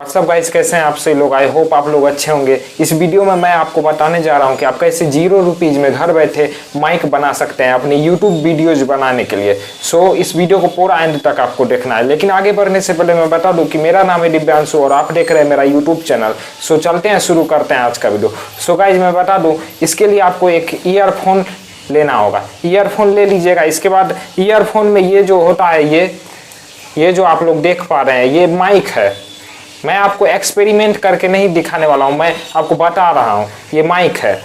सब गाइस कैसे हैं आप सभी लोग। आई होप आप लोग अच्छे होंगे। इस वीडियो में मैं आपको बताने जा रहा हूं कि आप कैसे ₹0 में घर बैठे माइक बना सकते हैं अपने यूट्यूब वीडियोज बनाने के लिए। सो इस वीडियो को पूरा एंड तक आपको देखना है। लेकिन आगे बढ़ने से पहले मैं बता दूं कि मेरा नाम है दिव्यांशु और आप देख रहे हैं मेरा यूट्यूब चैनल। सो चलते हैं, शुरू करते हैं आज का वीडियो। सो गाइज मैं बता दूँ, इसके लिए आपको एक ईयरफोन लेना होगा। ईयरफोन ले लीजिएगा। इसके बाद ईयरफोन में ये जो होता है, ये जो आप लोग देख पा रहे हैं, ये माइक है। मैं आपको एक्सपेरिमेंट करके नहीं दिखाने वाला हूं, मैं आपको बता रहा हूं ये माइक है।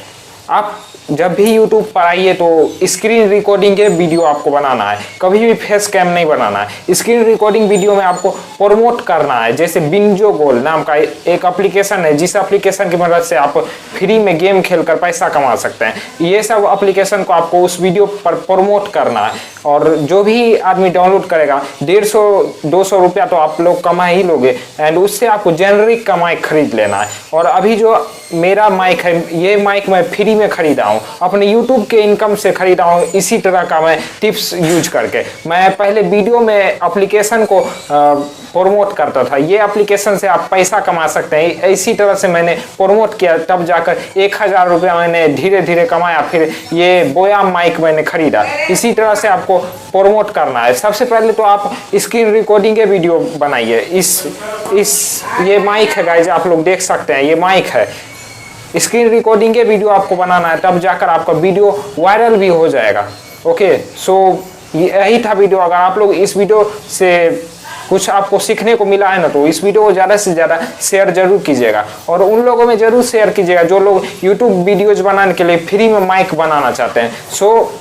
आप जब भी YouTube पर आइए तो स्क्रीन रिकॉर्डिंग के वीडियो आपको बनाना है, कभी भी फेस कैम नहीं बनाना है। स्क्रीन रिकॉर्डिंग वीडियो में आपको प्रमोट करना है। जैसे बिंजो गोल नाम का एक एप्लीकेशन है, जिस एप्लीकेशन की मदद से आप फ्री में गेम खेलकर पैसा कमा सकते हैं। ये सब एप्लीकेशन को आपको उस वीडियो पर प्रमोट करना है और जो भी आदमी डाउनलोड करेगा 150-200 रुपया तो आप लोग कमा ही लोगे। एंड उससे आपको जेनरिक का माइक खरीद लेना है। और अभी जो मेरा माइक है, ये माइक मैं फ्री में खरीदा हूँ, अपने YouTube के इनकम से खरीदा हूँ। इसी तरह का मैं टिप्स यूज करके मैं पहले वीडियो में एप्लीकेशन को प्रमोट करता था। ये एप्लीकेशन से आप पैसा कमा सकते हैं। इसी तरह से मैंने प्रमोट किया, तब जाकर 1000 रुपया मैंने धीरे धीरे कमाया। फिर ये बोया माइक मैंने खरीदा। इसी तरह से आपको प्रमोट करना है। सबसे पहले तो आप स्क्रीन रिकॉर्डिंग के वीडियो बनाइए। ये माइक है गाइस, आप लोग देख सकते हैं, ये माइक है। स्क्रीन रिकॉर्डिंग के वीडियो आपको बनाना है, तब जाकर आपका वीडियो वायरल भी हो जाएगा। ओके, सो यही था वीडियो। अगर आप लोग इस वीडियो से कुछ आपको सीखने को मिला है ना, तो इस वीडियो को ज़्यादा से ज़्यादा शेयर जरूर कीजिएगा और उन लोगों में जरूर शेयर कीजिएगा जो लोग यूट्यूब वीडियोज बनाने के लिए फ्री में माइक बनाना चाहते हैं। सो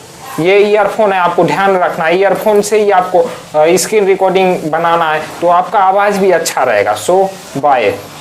ये ईयरफोन है, आपको ध्यान रखना है। ईयरफोन से ही आपको स्क्रीन रिकॉर्डिंग बनाना है, तो आपका आवाज़ भी अच्छा रहेगा। सो बाय।